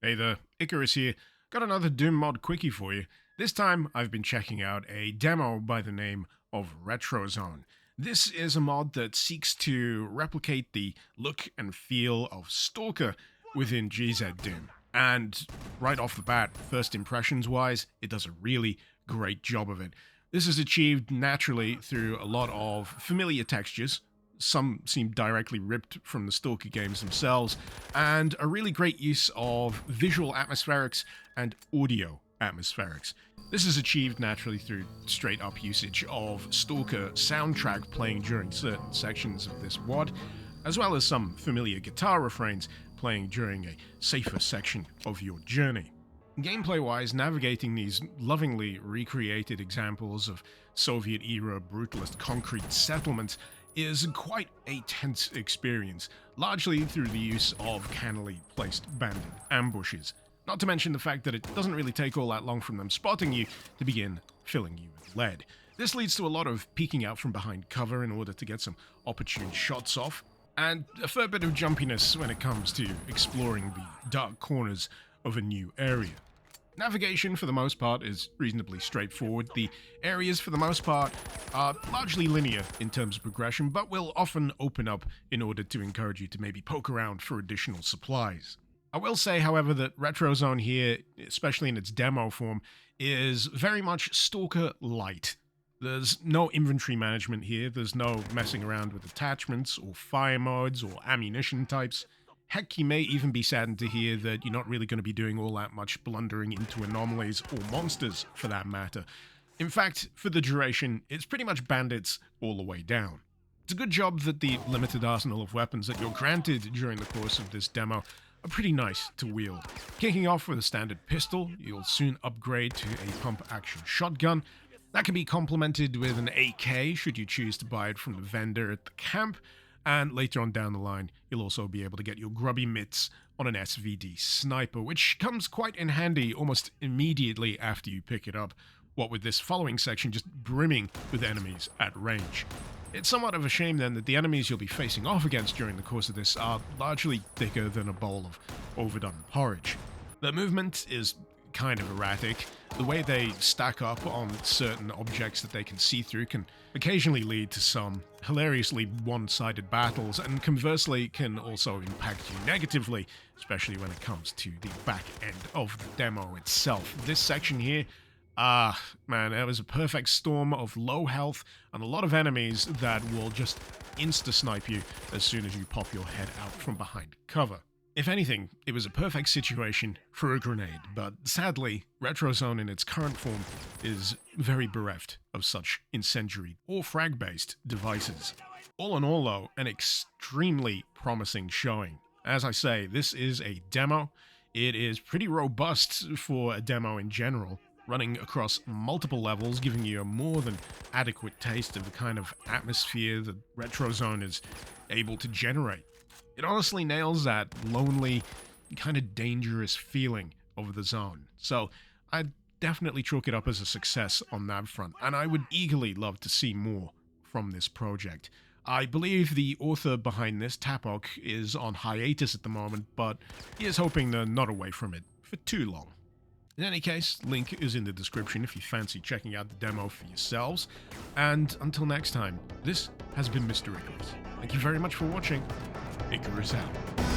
Hey there, Icarus here. Got another Doom mod quickie for you. This time I've been checking out a demo by the name of RetroZone. This is a mod that seeks to replicate the look and feel of Stalker within GZDoom. And right off the bat, first impressions wise, it does a really great job of it. This is achieved naturally through a lot of familiar textures. Some seem directly ripped from the Stalker games themselves, and a really great use of visual atmospherics and audio atmospherics. This is achieved naturally through straight-up usage of Stalker soundtrack playing during certain sections of this WOD, as well as some familiar guitar refrains playing during a safer section of your journey. Gameplay-wise, navigating these lovingly recreated examples of Soviet-era brutalist concrete settlements is quite a tense experience, largely through the use of cannily placed bandit ambushes. Not to mention the fact that it doesn't really take all that long from them spotting you to begin filling you with lead. This leads to a lot of peeking out from behind cover in order to get some opportune shots off, and a fair bit of jumpiness when it comes to exploring the dark corners of a new area. Navigation, for the most part, is reasonably straightforward. The areas, for the most part, are largely linear in terms of progression, but will often open up in order to encourage you to maybe poke around for additional supplies. I will say, however, that RetroZone here, especially in its demo form, is very much Stalker light. There's no inventory management here, there's no messing around with attachments or fire modes or ammunition types. Heck, you may even be saddened to hear that you're not really going to be doing all that much blundering into anomalies or monsters, for that matter. In fact, for the duration, it's pretty much bandits all the way down. It's a good job that the limited arsenal of weapons that you're granted during the course of this demo are pretty nice to wield. Kicking off with a standard pistol, you'll soon upgrade to a pump-action shotgun. That can be complemented with an AK should you choose to buy it from the vendor at the camp. And later on down the line, you'll also be able to get your grubby mitts on an SVD sniper, which comes quite in handy almost immediately after you pick it up, what with this following section just brimming with enemies at range. It's somewhat of a shame then that the enemies you'll be facing off against during the course of this are largely thicker than a bowl of overdone porridge. Their movement is kind of erratic. The way they stack up on certain objects that they can see through can occasionally lead to some hilariously one-sided battles, and conversely can also impact you negatively, especially when it comes to the back end of the demo itself. This section here, man, it was a perfect storm of low health and a lot of enemies that will just insta-snipe you as soon as you pop your head out from behind cover. If anything, it was a perfect situation for a grenade, but sadly, RetroZone in its current form is very bereft of such incendiary or frag-based devices. All in all though, an extremely promising showing. As I say, this is a demo. It is pretty robust for a demo in general, running across multiple levels, giving you a more than adequate taste of the kind of atmosphere that RetroZone is able to generate. It honestly nails that lonely, kind of dangerous feeling over the zone. So I'd definitely chalk it up as a success on that front, and I would eagerly love to see more from this project. I believe the author behind this, Tapok, is on hiatus at the moment, but he is hoping they're not away from it for too long. In any case, link is in the description if you fancy checking out the demo for yourselves. And until next time, this has been Mr. Icarus. Thank you very much for watching. Icarus out.